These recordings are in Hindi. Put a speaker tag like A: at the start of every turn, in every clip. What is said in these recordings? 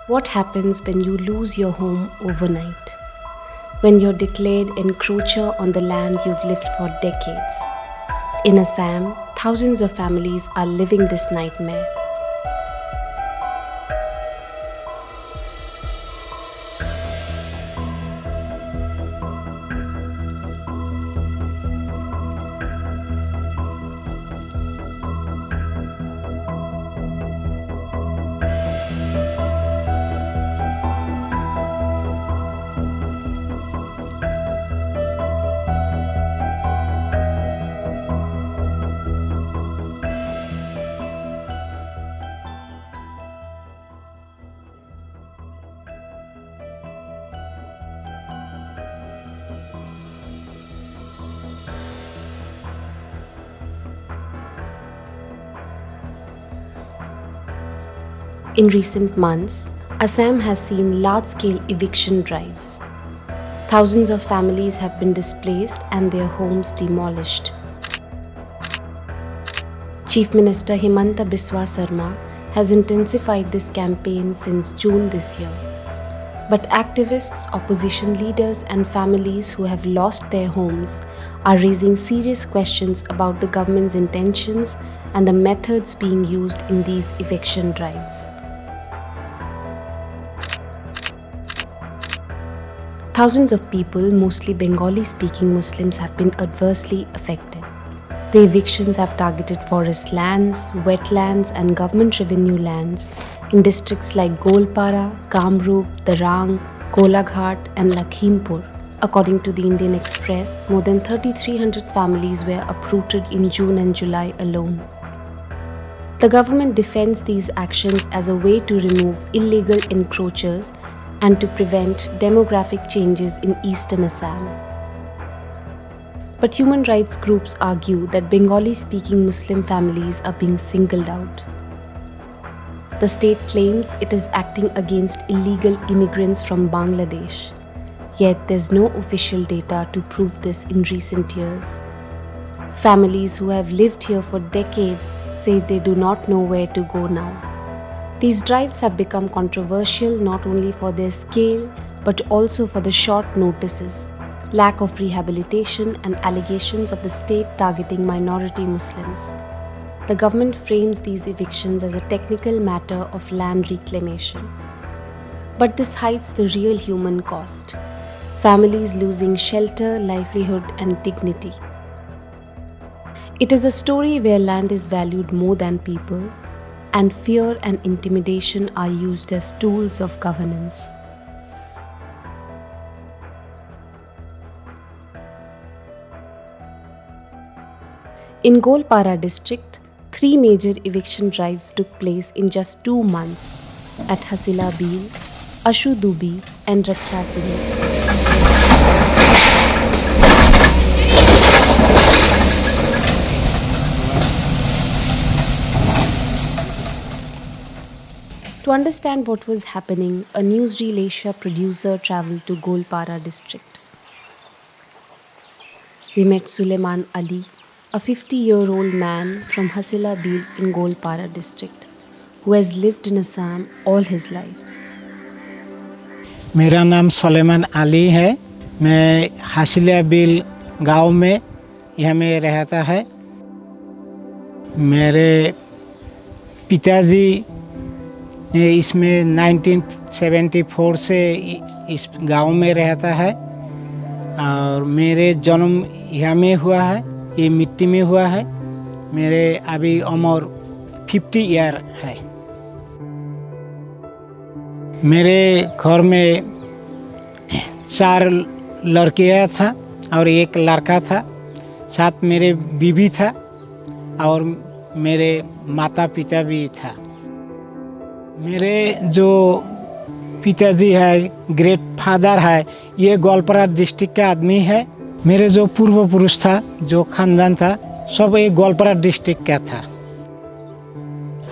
A: What happens when you lose your home overnight? When you're declared encroacher on the land you've lived for decades? In Assam, thousands of families are living this nightmare. In recent months, Assam has seen large-scale eviction drives. Thousands of families have been displaced and their homes demolished. Chief Minister Himanta Biswa Sarma has intensified this campaign since June this year. But activists, opposition leaders, and families who have lost their homes are raising serious questions about the government's intentions and the methods being used in these eviction drives. Thousands of people, mostly Bengali-speaking Muslims, have been adversely affected. The evictions have targeted forest lands, wetlands, and government revenue lands in districts like Golpara, Kamrup, Darang, Kolaghat, and Lakhimpur. According to the Indian Express, more than 3,300 families were uprooted in June and July alone. The government defends these actions as a way to remove illegal encroachers and to prevent demographic changes in eastern Assam. But human rights groups argue that Bengali-speaking Muslim families are being singled out. The state claims it is acting against illegal immigrants from Bangladesh, yet there's no official data to prove this in recent years. Families who have lived here for decades say they do not know where to go now. These drives have become controversial not only for their scale but also for the short notices, lack of rehabilitation, and allegations of the state targeting minority Muslims. The government frames these evictions as a technical matter of land reclamation. But this hides the real human cost: families losing shelter, livelihood, and dignity. It is a story where land is valued more than people, and fear and intimidation are used as tools of governance. In Golpara district, 3 major eviction drives took place in just 2 months at Hasila Bil, Ashu Dubi, and Rakhyasini. To understand what was happening, a Newsreel Asia producer traveled to Golpara district. We met Suleiman Ali, a 50-year-old man from Hasila Bil in Golpara district, who has lived in Assam all his life.
B: मेरा नाम सुलेमान अली है। मैं हसीला बिल गांव में यहाँ में रहता है। मेरे पिताजी ने इसमें 1974 से इस गांव में रहता है और मेरे जन्म यहाँ में हुआ है, ये मिट्टी में हुआ है। मेरे अभी उम्र 50 ईयर है। मेरे घर में 4 लड़कियाँ था और 1 लड़का था। साथ मेरे बीवी था और मेरे माता पिता भी था। मेरे जो पिताजी है, ग्रेट फादर है, ये गोलपारा डिस्ट्रिक्ट का आदमी है। मेरे जो पूर्व पुरुष था, जो खानदान था, सब ये गोलपारा डिस्ट्रिक्ट का था।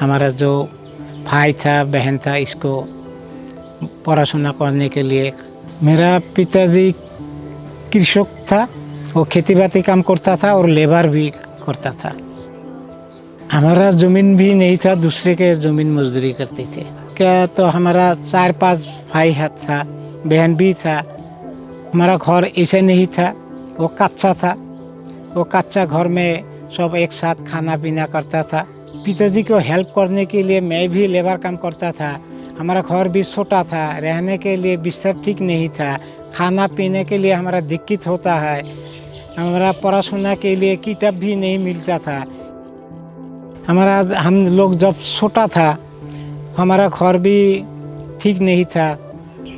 B: हमारा जो भाई था, बहन था, इसको पढ़ाशुना करने के लिए। मेरा पिताजी कृषक था, वो खेती बाड़ी काम करता था और लेबर भी करता था। हमारा ज़मीन भी नहीं था, दूसरे के ज़मीन मजदूरी करते थे। क्या तो हमारा 4-5 भाई हाथ था, बहन भी था। हमारा घर ऐसे नहीं था, वो कच्चा था। वो कच्चा घर में सब एक साथ खाना पीना करता था। पिताजी को हेल्प करने के लिए मैं भी लेबर काम करता था। हमारा घर भी छोटा था, रहने के लिए बिस्तर ठीक नहीं था, खाना पीने के लिए हमारा दिक्कत होता है। हमारा पढ़ाशुना के लिए किताब भी नहीं मिलता था। हम लोग जब छोटा था हमारा घर भी ठीक नहीं था,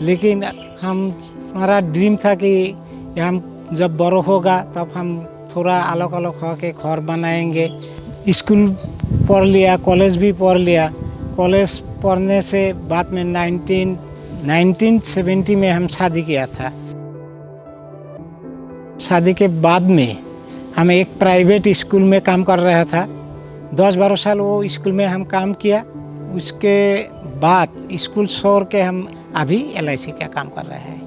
B: लेकिन हमारा ड्रीम था कि हम जब बड़ो होगा तब हम थोड़ा अलग अलग होकर घर बनाएंगे। स्कूल पढ़ लिया, कॉलेज भी पढ़ लिया। कॉलेज पढ़ने से बाद में 1970 में हम शादी किया था। शादी के बाद में हम एक प्राइवेट स्कूल में काम कर रहा था। 10-12 साल वो स्कूल में हम काम किया। उसके बाद स्कूल छोड़ के हम अभी LIC का काम कर रहे हैं।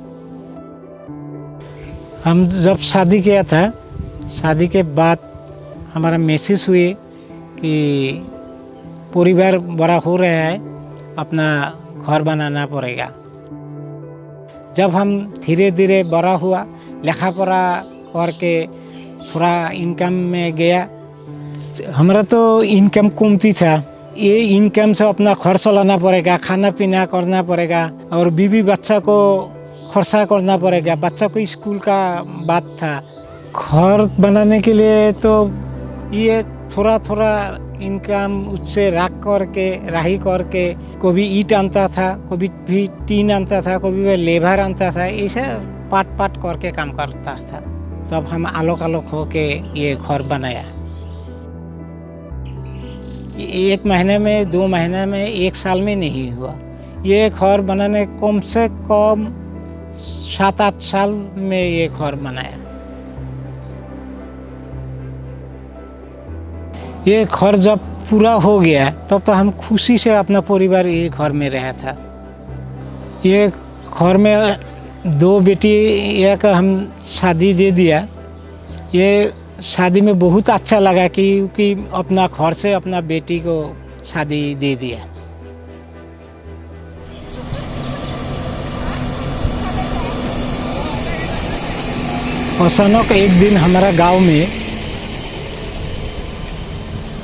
B: हम जब शादी किया था, शादी के बाद हमारा मैसेज हुए कि परिवार बड़ा हो रहा है, अपना घर बनाना पड़ेगा। जब हम धीरे धीरे बड़ा हुआ, लिखा पढ़ा करके थोड़ा इनकम में गया। हमारा तो इनकम कमती था। ये इनकम से अपना घर चलाना पड़ेगा, खाना पीना करना पड़ेगा और बीवी बच्चा को खर्चा करना पड़ेगा। बच्चा को स्कूल का बात था। घर बनाने के लिए तो ये थोड़ा थोड़ा इनकम उससे राही करके कभी ईंट आनता था, कभी भी टीन आनता था, कभी भी लेबर आनता था। ऐसे पाट करके काम करता था। तब हम अलग अलग होके ये घर बनाया। 1 महीने में, 2 महीने में, 1 साल में नहीं हुआ। ये घर बनाने कम से कम 7-8 साल में ये घर बनाया। ये घर जब पूरा हो गया तब तो हम खुशी से अपना परिवार ये घर में रहा था। ये घर में 2 बेटी एक हम शादी दे दिया। ये शादी में बहुत अच्छा लगा क्योंकि अपना घर से अपना बेटी को शादी दे दिया। अचानक एक दिन हमारा गांव में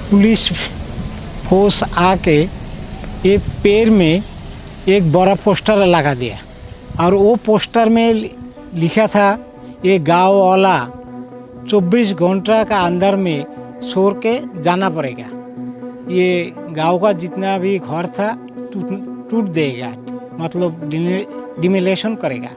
B: पुलिस फोर्स आके ये पेड़ में एक बड़ा पोस्टर लगा दिया और वो पोस्टर में लिखा था, ये गांव वाला 24 घंटा का अंदर में छोड़ के जाना पड़ेगा। ये गांव का जितना भी घर था टूट देगा, मतलब डिमोलिशन करेगा।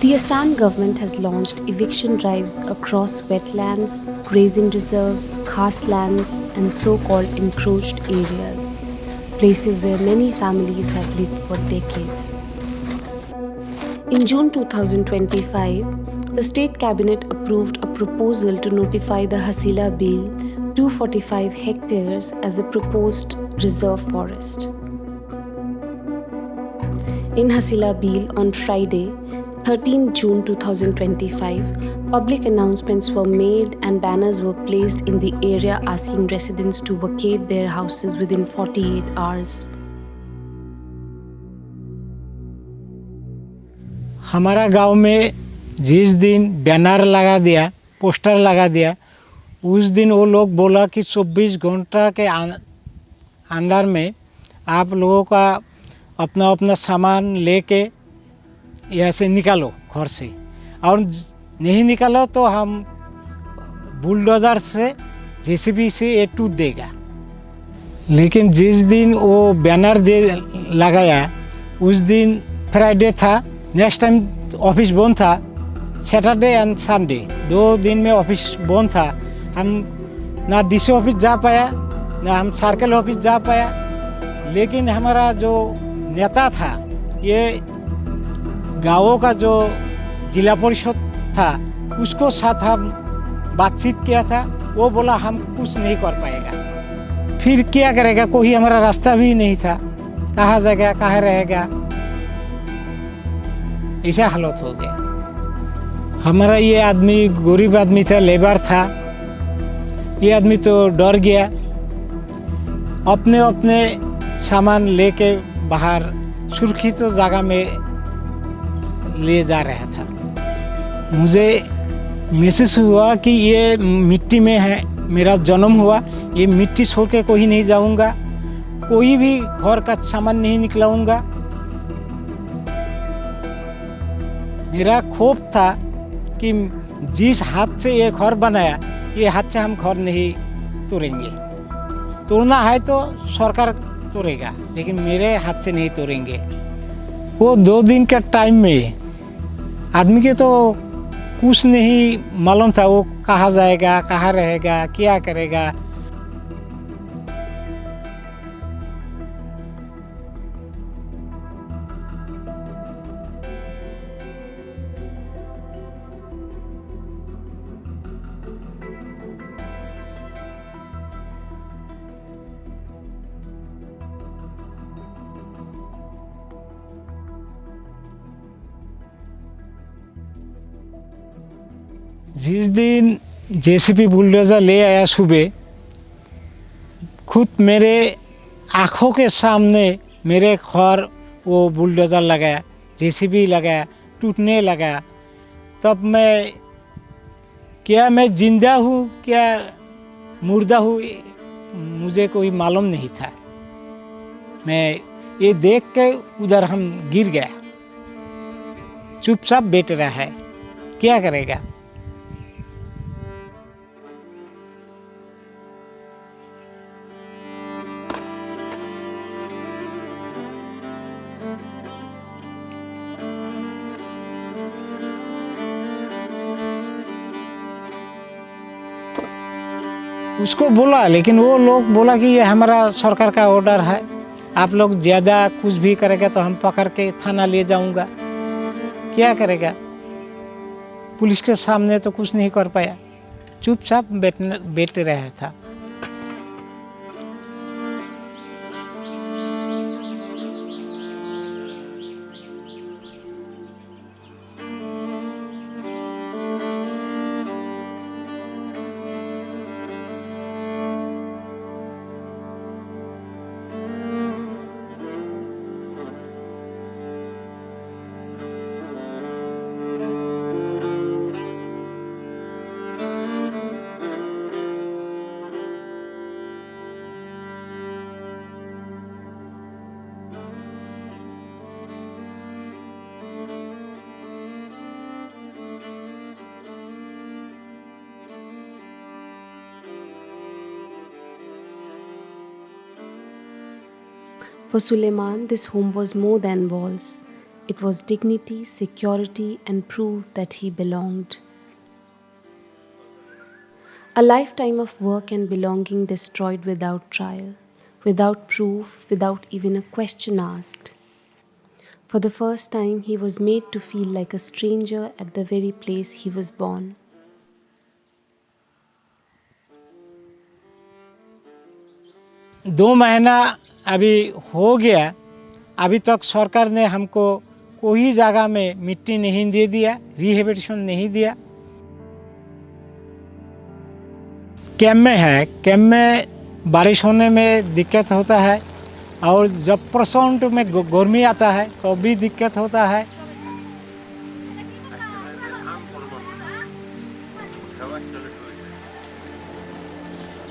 A: The Assam government has launched eviction drives across wetlands, grazing reserves, khas lands, and so-called encroached areas, places where many families have lived for decades. In June 2025, the State Cabinet approved a proposal to notify the Hasila Bill 245 hectares as a proposed reserve forest. In Hasila Bill on Friday, 13 June 2025, public announcements were made and banners were placed in the area asking residents to vacate their houses within 48 hours.
B: हमारा गांव में जिस दिन बैनर लगा दिया, पोस्टर लगा दिया, उस दिन वो लोग बोला कि 24 घंटा के अंदर में आप लोगों का अपना अपना सामान लेके यहाँ से निकालो घर से, और नहीं निकालो तो हम बुलडोज़र से JCB से ये टूट देगा। लेकिन जिस दिन वो बैनर लगाया उस दिन फ्राइडे था। नेक्स्ट टाइम ऑफिस बंद था, सैटरडे एंड संडे 2 दिन में ऑफिस बंद था। हम ना DC ऑफिस जा पाया, ना हम सर्कल ऑफिस जा पाया। लेकिन हमारा जो नेता था, ये गाँवों का जो जिला परिषद था, उसको साथ हम बातचीत किया था। वो बोला हम कुछ नहीं कर पाएगा। फिर क्या करेगा, कोई हमारा रास्ता भी नहीं था, कहाँ जाएगा, कहाँ रहेगा, ऐसा हालत हो गया। हमारा ये आदमी गरीब आदमी था, लेबर था। ये आदमी तो डर गया। अपने अपने सामान लेके बाहर सुरक्षित जगह में ले जा रहा था। मुझे महसूस हुआ कि ये मिट्टी में है, मेरा जन्म हुआ, ये मिट्टी छोड़ के कहीं नहीं जाऊंगा, कोई भी घर का सामान नहीं निकलाऊंगा। मेरा खौफ था कि जिस हाथ से ये घर बनाया, ये हाथ से हम घर नहीं तोड़ेंगे। तोड़ना है तो सरकार तोड़ेगा, लेकिन मेरे हाथ से नहीं तोड़ेंगे। वो 2 दिन के टाइम में आदमी के तो कुछ नहीं मालूम था, वो कहाँ जाएगा, कहाँ रहेगा, क्या करेगा। जिस दिन जेसीबी बुलडोज़र ले आया सुबह, खुद मेरे आँखों के सामने मेरे घर वो बुलडोज़र लगाया, जेसीबी लगाया, टूटने लगा। तब मैं जिंदा हूँ क्या मुर्दा हूँ, मुझे कोई मालूम नहीं था। मैं ये देख के उधर हम गिर गया, चुपचाप बैठ रहा है, क्या करेगा। उसको बोला, लेकिन वो लोग बोला कि ये हमारा सरकार का ऑर्डर है, आप लोग ज़्यादा कुछ भी करेगा तो हम पकड़ के थाना ले जाऊंगा। क्या करेगा, पुलिस के सामने तो कुछ नहीं कर पाया, चुपचाप बैठ रहा था।
A: For Suleiman, this home was more than walls. It was dignity, security, and proof that he belonged. A lifetime of work and belonging destroyed without trial, without proof, without even a question asked. For the first time, he was made to feel like a stranger at the very place he was born.
B: दो महीना अभी हो गया, अभी तक सरकार ने हमको कोई जगह में मिट्टी नहीं दे दिया, रिहेबिलिटेशन नहीं दिया। कैंप में है, कैंप में बारिश होने में दिक्कत होता है, और जब प्रसंट में गर्मी आता है तो भी दिक्कत होता है।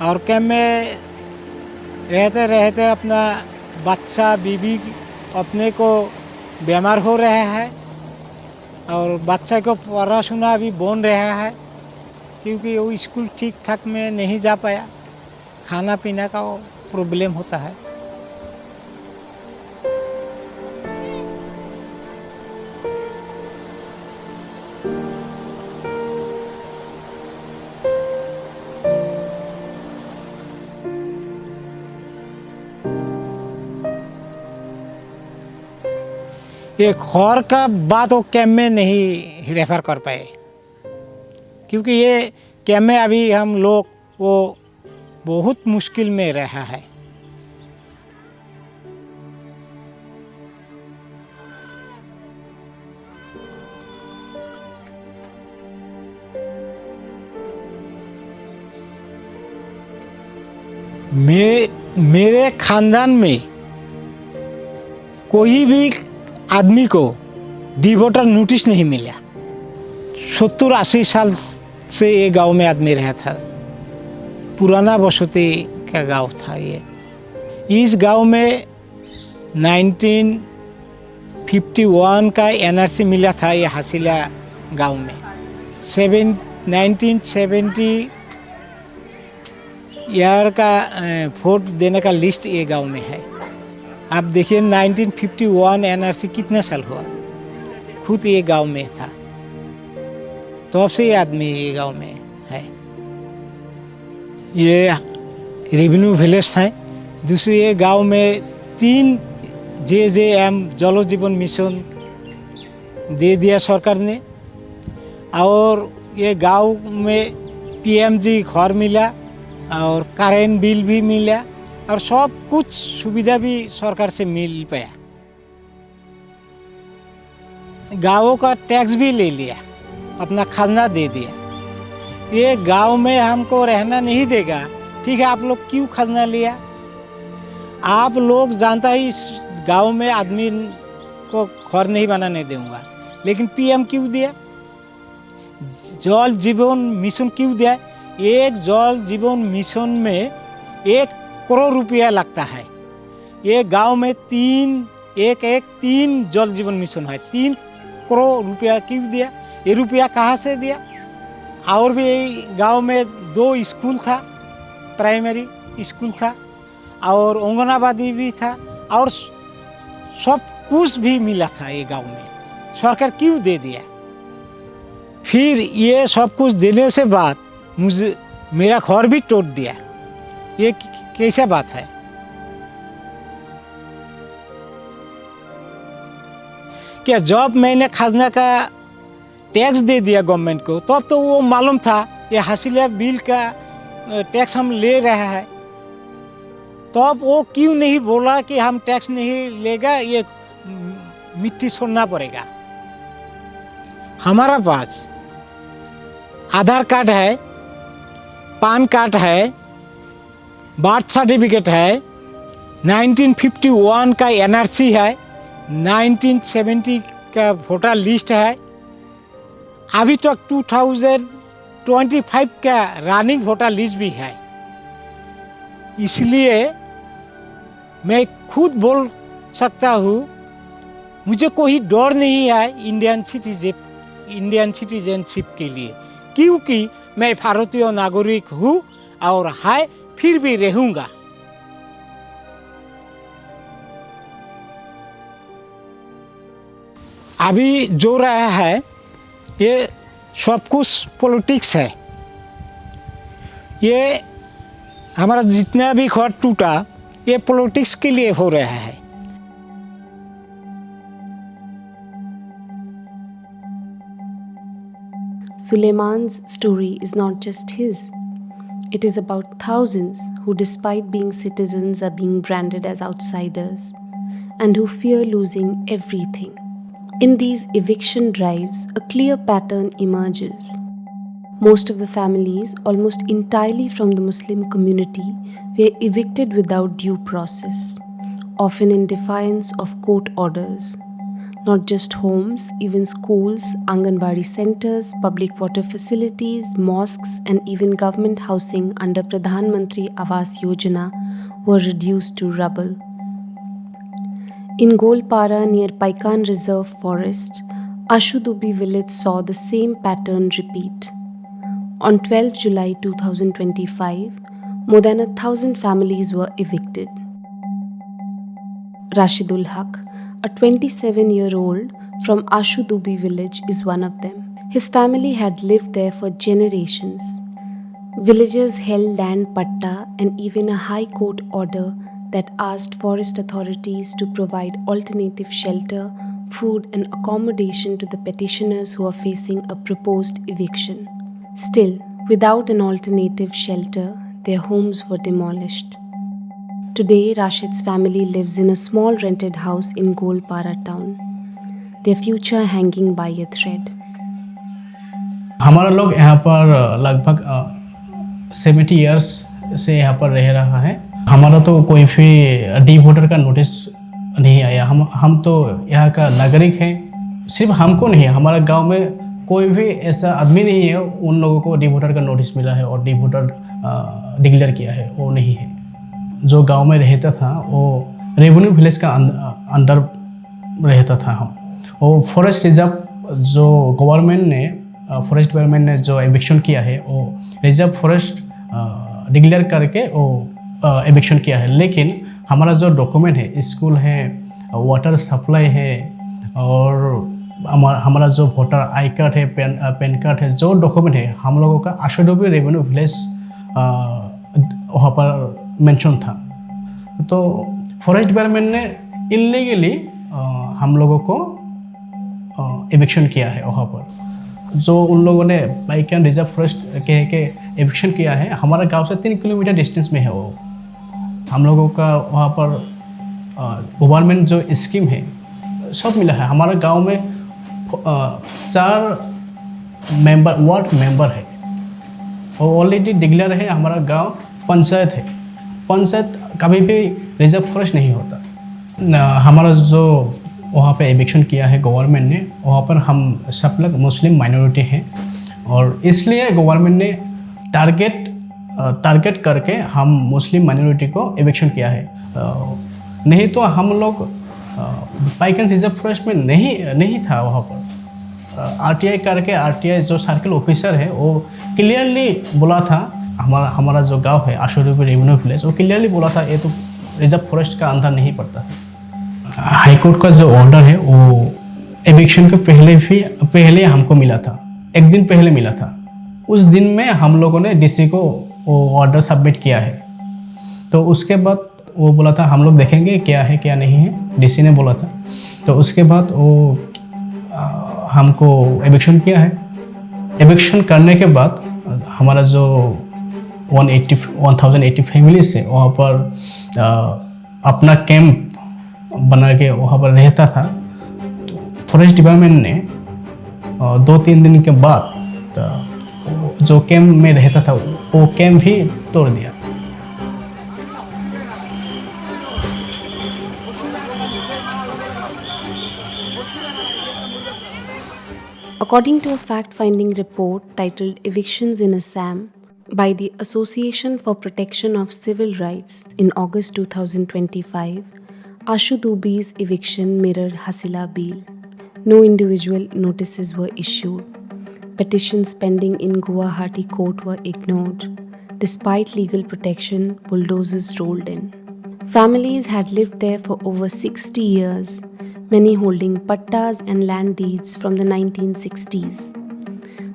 B: और कैंप में रहते रहते अपना बच्चा बीबी अपने को बीमार हो रहा है, और बच्चा को पढ़ाशुना भी बन रहा है, क्योंकि वो स्कूल ठीक ठाक में नहीं जा पाया, खाना पीना का प्रॉब्लम होता है। ये घर का बात वो कैंप में नहीं रेफर कर पाए, क्योंकि ये कैंप में अभी हम लोग वो बहुत मुश्किल में रहा है। मैं मेरे खानदान में कोई भी आदमी को डिवोटर नोटिस नहीं मिला। 70-80 साल से ये गांव में आदमी रहा था। पुराना बसती का गांव था ये। इस गांव में 1951 का एनआरसी मिला था ये हासिला गांव में। 1970 ईयर का वोट देने का लिस्ट ये गांव में है। आप देखिए 1951 एनआरसी कितना साल हुआ, खुद ये गांव में था, तो अब से ये आदमी ये गांव में है। ये रेवेन्यू विलेज था। दूसरे ये गांव में 3 JJM जल जीवन मिशन दे दिया सरकार ने, और ये गांव में PMG घर मिला और करेंट बिल भी मिला और सब कुछ सुविधा भी सरकार से मिल पाया। गाँवों का टैक्स भी ले लिया, अपना खजाना दे दिया। ये गांव में हमको रहना नहीं देगा, ठीक है, आप लोग क्यों खजाना लिया? आप लोग जानता ही इस गांव में आदमी को घर नहीं बनाने दूंगा, लेकिन PM क्यों दिया? जल जीवन मिशन क्यों दिया? एक जल जीवन मिशन में 1 करोड़ रुपया लगता है। ये गांव में 3 जल जीवन मिशन है। 3 करोड़ रुपया क्यों दिया? ये रुपया कहाँ से दिया? और भी गांव में 2 स्कूल था, प्राइमरी स्कूल था और आंगनबाड़ी भी था और सब कुछ भी मिला था ये गांव में। सरकार क्यों दे दिया? फिर ये सब कुछ देने से बाद मुझे मेरा घर भी तोड़ दिया। ये कैसा बात है? क्या जब मैंने खजाना का टैक्स दे दिया गवर्नमेंट को, तब तो वो मालूम था ये हासिला बिल का टैक्स हम ले रहे हैं, तब वो क्यों नहीं बोला कि हम टैक्स नहीं लेगा, ये मिट्टी छोड़ना पड़ेगा? हमारा पास आधार कार्ड है, पान कार्ड है, बर्थ सर्टिफिकेट है, 1951 का एनआरसी है, 1970 का वोटर लिस्ट है, अभी तक 2025 का रनिंग वोटर लिस्ट भी है। इसलिए मैं खुद बोल सकता हूँ, मुझे कोई डर नहीं है इंडियन सिटीजनशिप के लिए, क्योंकि मैं भारतीय नागरिक हूँ और है, फिर भी रहूँगा। अभी जो रहा है ये सब कुछ पॉलिटिक्स है। ये हमारा जितना भी घर टूटा ये पॉलिटिक्स के लिए हो रहा है।
A: Suleiman's story is not just his. It is about thousands who, despite being citizens, are being branded as outsiders and who fear losing everything. In these eviction drives, a clear pattern emerges. Most of the families, almost entirely from the Muslim community, were evicted without due process, often in defiance of court orders. Not just homes, even schools, Anganwadi centers, public water facilities, mosques, and even government housing under Pradhan Mantri Awas Yojana were reduced to rubble. In Golpara near Paikan Reserve Forest, Ashudubi village saw the same pattern repeat. On 12 July 2025, more than 1,000 families were evicted. Rashidul Haq, a 27-year-old from Ashudubi village, is one of them. His family had lived there for generations. Villagers held land patta and even a high court order that asked forest authorities to provide alternative shelter, food and accommodation to the petitioners who are facing a proposed eviction. Still, without an alternative shelter, their homes were demolished. Today, Rashid's family lives in a small rented house in Golpara town, their future hanging by a thread.
C: हमारा लोग यहाँ पर लगभग 70 इयर्स से यहाँ पर रह रहा है। हमारा तो कोई भी डी वोटर का नोटिस नहीं आया। हम तो यहाँ का नागरिक हैं। सिर्फ हमको नहीं, हमारा गांव में कोई भी ऐसा आदमी नहीं है उन लोगों को डी वोटर का नोटिस मिला है और डी वोटर डिक्लेयर किया है, वो नहीं है। जो गांव में रहता था वो रेवेन्यू विलेज का अंडर रहता था हम। वो फॉरेस्ट रिजर्व जो गवर्नमेंट ने फॉरेस्ट डिपार्टमेंट ने जो एविक्शन किया है वो रिजर्व फॉरेस्ट डिक्लेयर करके वो एविक्शन किया है। लेकिन हमारा जो डॉक्यूमेंट है, स्कूल है, वाटर सप्लाई है और हमारा जो वोटर आई कार्ड है, पैन कार्ड है, जो डॉक्यूमेंट है हम लोगों का आशुडोबी रेवेन्यू विलेज वहाँ पर मेंशन था। तो फॉरेस्ट डिपार्टमेंट ने इलीगली हम लोगों को एविक्शन किया है वहाँ पर। जो उन लोगों ने पाइकन रिजर्व फॉरेस्ट कह के एविक्शन किया है, हमारा गांव से 3 किलोमीटर डिस्टेंस में है वो। हम लोगों का वहाँ पर गवर्नमेंट जो स्कीम है सब मिला है। हमारा गांव में 4 मेंबर वार्ड मेंबर है और ऑलरेडी डिक्लेयर है। हमारा गांव पंचायत है। पंचायत कभी भी रिजर्व फॉरेस्ट नहीं होता। हमारा जो वहाँ पे एविक्शन किया है गवर्नमेंट ने, वहाँ पर हम सब लोग मुस्लिम माइनॉरिटी हैं और इसलिए गवर्नमेंट ने टारगेट करके हम मुस्लिम माइनॉरिटी को एविक्शन किया है। नहीं तो हम लोग पाइकन रिजर्व फॉरेस्ट में नहीं था वहाँ पर। आरटीआई करके आरटीआई जो सर्कल ऑफिसर है वो क्लियरली बोला था, हमारा जो गांव है आशुडोबी रेवेन्यू विलेज, वो क्लियरली बोला था ये तो रिजर्व फॉरेस्ट का अंदर नहीं पड़ता है। हाई कोर्ट का जो ऑर्डर है वो एविक्शन के पहले हमको मिला था, 1 दिन पहले मिला था। उस दिन में हम लोगों ने डीसी को वो ऑर्डर सबमिट किया है। तो उसके बाद वो बोला था हम लोग देखेंगे क्या है क्या नहीं है, डीसी ने बोला था। तो उसके बाद वो हमको एविक्शन किया है। एविक्शन करने के बाद हमारा जो 1080 फैमिलीज है वहाँ पर अपना कैंप बना के वहाँ पर रहता था। तो फॉरेस्ट डिपार्टमेंट ने 2-3 दिन के बाद जो कैंप में रहता था वो कैंप भी तोड़ दिया।
A: According to a fact-finding report titled Evictions in Assam by the Association for Protection of Civil Rights in August 2025, Ashudobi's eviction mirrored Hasila Bill. No individual notices were issued. Petitions pending in Guwahati court were ignored. Despite legal protection, bulldozers rolled in. Families had lived there for over 60 years, many holding pattas and land deeds from the 1960s.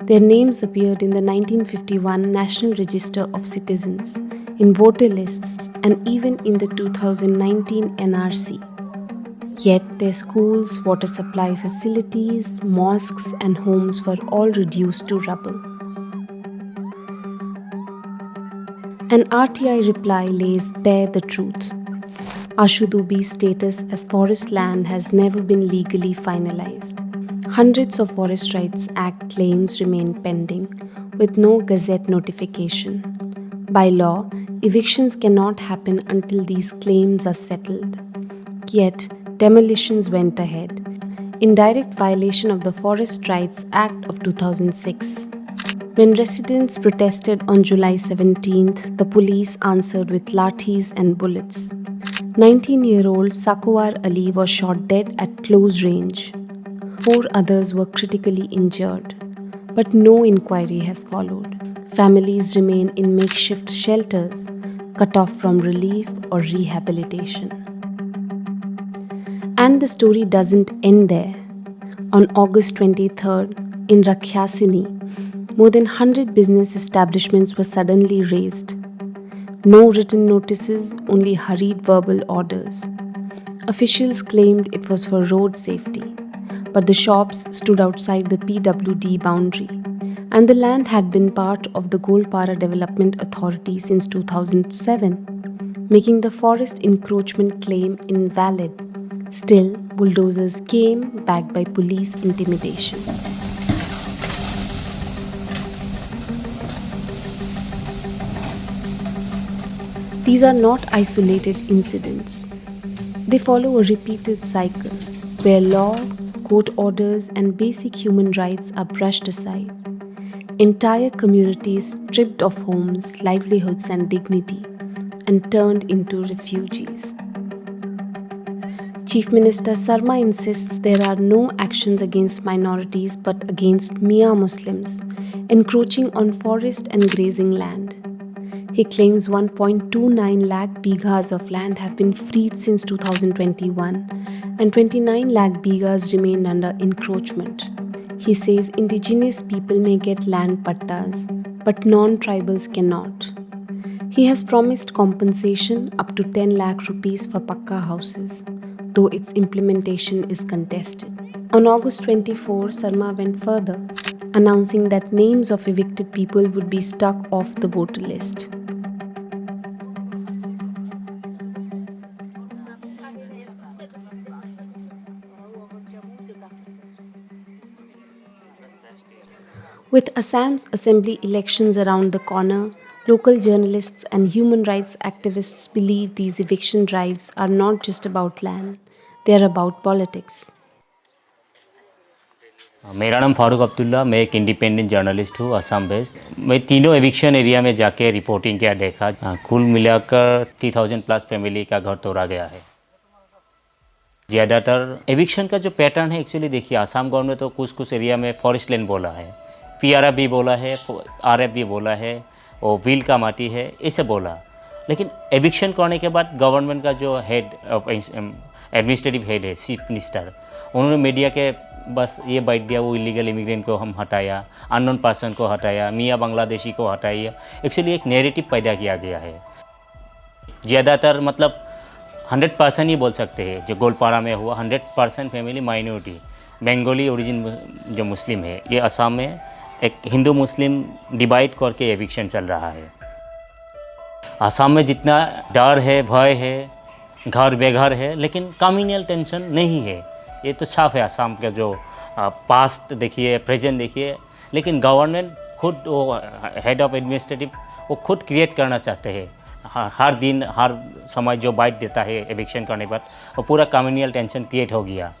A: Their names appeared in the 1951 National Register of Citizens, in voter lists, and even in the 2019 NRC. Yet their schools, water supply facilities, mosques, and homes were all reduced to rubble. An RTI reply lays bare the truth. Ashudobi's status as forest land has never been legally finalized. Hundreds of Forest Rights Act claims remain pending, with no gazette notification. By law, evictions cannot happen until these claims are settled. Yet, demolitions went ahead, in direct violation of the Forest Rights Act of 2006. When residents protested on July 17th, the police answered with lathis and bullets. 19-year-old Sakuwar Ali was shot dead at close range. 4 others were critically injured, but no inquiry has followed. Families remain in makeshift shelters, cut off from relief or rehabilitation. And the story doesn't end there. On August 23rd, in Rakhyasini, more than 100 business establishments were suddenly razed. No written notices, only hurried verbal orders. Officials claimed it was for road safety, but the shops stood outside the PWD boundary, and the land had been part of the Golpara Development Authority since 2007, making the forest encroachment claim invalid. Still, bulldozers came, backed by police intimidation. These are not isolated incidents. They follow a repeated cycle where law, court orders, and basic human rights are brushed aside. Entire communities stripped of homes, livelihoods, and dignity and turned into refugees. Chief Minister Sarma insists there are no actions against minorities but against Mia Muslims, encroaching on forest and grazing land. He claims 1.29 lakh bighas of land have been freed since 2021 and 29 lakh bighas remain under encroachment. He says indigenous people may get land pattas, but non-tribals cannot. He has promised compensation up to 10 lakh rupees for pakka houses, though its implementation is contested. On August 24, Sarma went further, announcing that names of evicted people would be struck off the voter list. With Assam's assembly elections around the corner, local journalists and human rights activists believe these eviction drives are not just about land, they are about politics.
D: मेरा नाम फारूक अब्दुल्ला, मैं एक इंडिपेंडेंट जर्नलिस्ट हूँ असम बेस्ड। मैं तीनों एविक्शन एरिया में जाके रिपोर्टिंग किया, देखा। कुल मिलाकर 3000 प्लस फैमिली का घर तोड़ा गया है। ज़्यादातर एविक्शन का जो पैटर्न है, एक्चुअली देखिए, आसाम गवर्नमेंट तो कुछ कुछ एरिया में फॉरेस्ट लैंड बोला है, PRF भी बोला है, RF भी बोला है, और व्हील का माटी है, ऐसे बोला। लेकिन एविक्शन करने के बाद गवर्नमेंट का जो हेड ऑफ एडमिनिस्ट्रेटिव हेड है, चीफ मिनिस्टर, उन्होंने मीडिया के बस ये बाइट दिया, वो इलीगल इमिग्रेंट को हम हटाया, अननोन पर्सन को हटाया, मियाँ बांग्लादेशी को हटाया। एक्चुअली एक नैरेटिव पैदा किया गया है। ज़्यादातर मतलब 100% ही बोल सकते हैं, जो गोलपारा में हुआ 100% फैमिली माइनॉरिटी बंगाली ओरिजिन जो मुस्लिम है। ये असम में एक हिंदू मुस्लिम डिवाइड करके एविक्शन चल रहा है। असम में जितना डर है, भय है, घर बेघर है, लेकिन कम्युनल टेंशन नहीं है। ये तो साफ है। असम का जो पास्ट देखिए, प्रेजेंट देखिए, लेकिन गवर्नमेंट खुद, वो हेड ऑफ एडमिनिस्ट्रेटिव, वो खुद क्रिएट करना चाहते हैं। हर दिन हर समय जो बाइट देता है एविक्शन करने पर, वो पूरा कम्युनल टेंशन क्रिएट हो गया।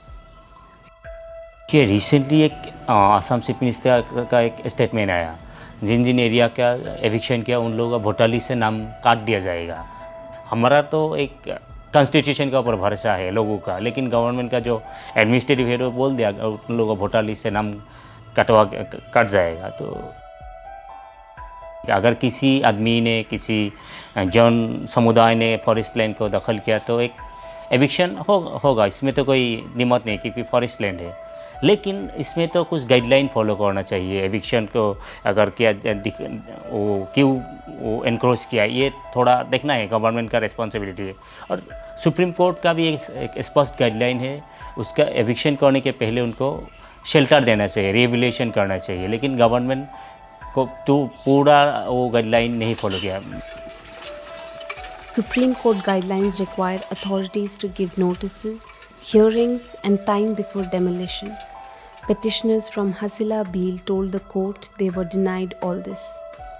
D: कि रिसेंटली एक असम चीफ मिनिस्टर का एक स्टेटमेंट आया, जिन जिन एरिया का एविक्शन किया उन लोगों का वोटर लिस्ट से नाम काट दिया जाएगा। हमारा तो एक कॉन्स्टिट्यूशन के ऊपर भरोसा है लोगों का, लेकिन गवर्नमेंट का जो एडमिनिस्ट्रेटिव हेड बोल दिया उन लोगों का वोटर लिस्ट से नाम कट जाएगा। तो अगर किसी आदमी ने, किसी जन समुदाय ने फॉरेस्ट लैंड को दखल किया तो एक एविक्शन होगा। इसमें तो कोई दिक्कत नहीं, क्योंकि फॉरेस्ट लैंड है। लेकिन इसमें तो कुछ गाइडलाइन फॉलो करना चाहिए। एविक्शन को अगर किया, वो क्यों वो एनक्रोच किया, ये थोड़ा देखना है, गवर्नमेंट का रिस्पॉन्सिबिलिटी है। और सुप्रीम कोर्ट का भी एक स्पष्ट गाइडलाइन है, उसका एविक्शन करने के पहले उनको शेल्टर देना चाहिए, रिहेबिलिटेशन करना चाहिए। लेकिन गवर्नमेंट को तो पूरा वो गाइडलाइन नहीं फॉलो किया।
A: Supreme Court guidelines require authorities to give notices, hearings, and time before demolition. Petitioners from Hasila Beel told the court they were denied all this.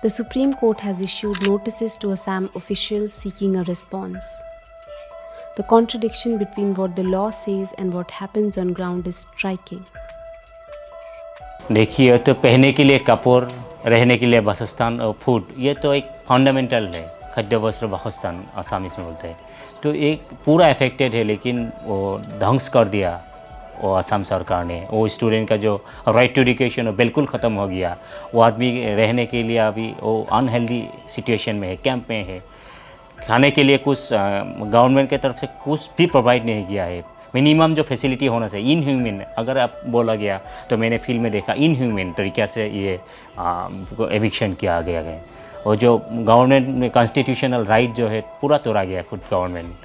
A: The Supreme Court has issued notices to Assam officials seeking a response. The contradiction between what the law says and what happens on ground is striking.
D: देखिए, तो पहनने के लिए कपड़, रहने के लिए वासस्थान और फूड, ये तो एक फंडामेंटल है। खाद्य वस्त्र वासस्थान आसामीज में बोलते हैं। तो एक पूरा अफेक्टेड है, लेकिन वो ध्वंस कर दिया वो असम सरकार ने। वो स्टूडेंट का जो राइट टू एजुकेशन वो बिल्कुल ख़त्म हो गया। वो आदमी रहने के लिए अभी वो अनहेल्दी सिचुएशन में है, कैंप में है। खाने के लिए कुछ गवर्नमेंट की तरफ से कुछ भी प्रोवाइड नहीं किया है। मिनिमम जो फैसिलिटी होना चाहिए, इनह्यूमन अगर आप बोला गया, तो मैंने फिल्म में देखा इनह्यूमन तरीक़े से ये एविक्शन किया गया है। और जो गवर्नमेंट में कॉन्स्टिट्यूशनल राइट जो है पूरा तोड़ा गया खुद government.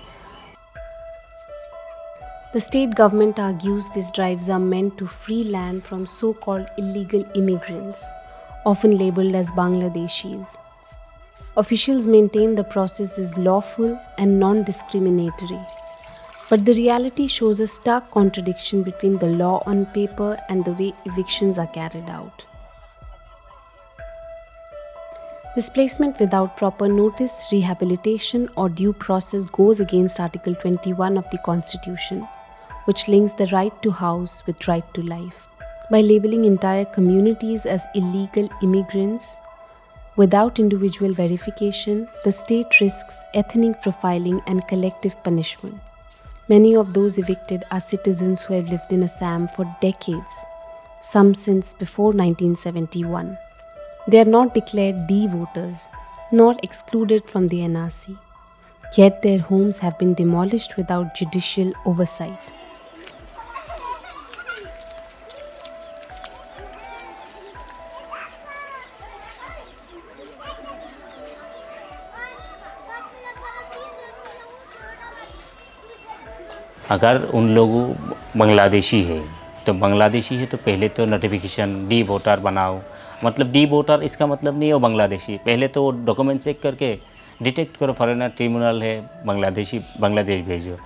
A: The state government argues these drives are meant to free land from so-called illegal immigrants, often labeled as Bangladeshis. Officials maintain the process is lawful and non-discriminatory. But the reality shows a stark contradiction between the law on paper and the way evictions are carried out. Displacement without proper notice, rehabilitation, or due process goes against Article 21 of the Constitution, which links the right to house with right to life. By labeling entire communities as illegal immigrants without individual verification, the state risks ethnic profiling and collective punishment. Many of those evicted are citizens who have lived in Assam for decades, some since before 1971. They are not declared D voters, nor excluded from the NRC. Yet their homes have been demolished without judicial oversight.
D: अगर उन लोगों बांग्लादेशी है तो पहले तो नोटिफिकेशन डी वोटर बनाओ। मतलब डी वोटर इसका मतलब नहीं है वो बांग्लादेशी, पहले तो वो डॉक्यूमेंट चेक करके डिटेक्ट करो फॉरेनर ट्रिब्यूनल है बांग्लादेश भेजो।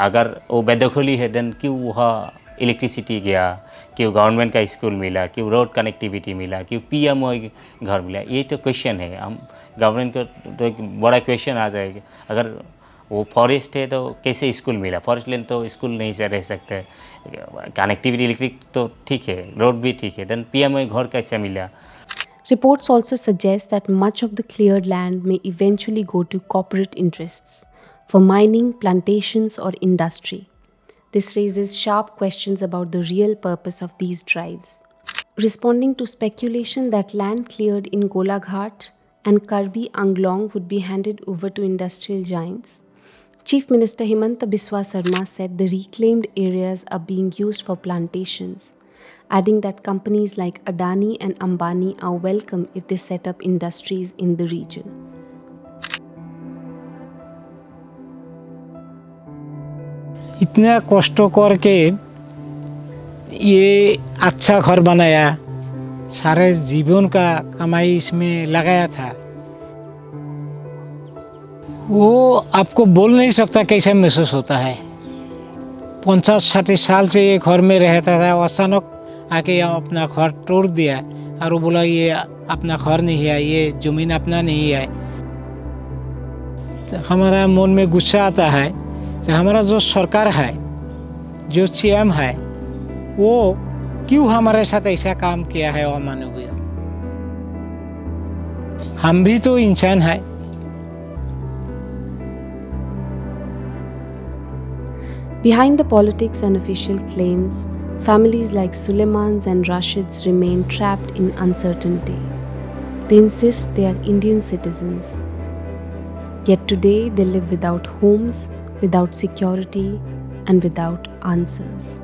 D: अगर वो बेदखली है देन क्यों वहाँ इलेक्ट्रिसिटी गया, क्यों गवर्नमेंट का स्कूल मिला, क्यों रोड कनेक्टिविटी मिला, क्यों PMO घर मिला, ये तो क्वेश्चन है। हम गवर्नमेंट को तो एक बड़ा क्वेश्चन आ जाएगा। अगर वो फॉरेस्ट है तो कैसे स्कूल मिला, फॉरेस्ट लैंड तो स्कूल नहीं से रह सकते, कनेक्टिविटी इलेक्ट्रिक तो ठीक है, रोड भी ठीक है, देन PMO घर कैसे मिला।
A: Reports also suggest that much of the cleared land may eventually go to corporate interests for mining, plantations, or industry. This raises sharp questions about the real purpose of these drives. Responding to speculation that land cleared in Golaghat and Karbi Anglong would be handed over to industrial giants, Chief Minister Himanta Biswa Sarma said the reclaimed areas are being used for plantations, adding that companies like Adani and Ambani are welcome if they set up industries in the region.
B: इतना कष्ट करके ये अच्छा घर बनाया, सारे जीवन का कमाई इसमें लगाया था, वो आपको बोल नहीं सकता कैसे महसूस होता है। 50-60 साल से ये घर में रहता था, अचानक आके अपना घर तोड़ दिया और वो बोला ये अपना घर नहीं है, ये ज़मीन अपना नहीं है। तो हमारा मन में गुस्सा आता है कि हमारा जो सरकार है, जो CM है, वो क्यों हमारे साथ ऐसा काम किया है अमानवीय। हम भी तो इंसान हैं।
A: Behind the politics and official claims, families like Suleimans and Rashids remain trapped in uncertainty. They insist they are Indian citizens. Yet today they live without homes, without security, and without answers.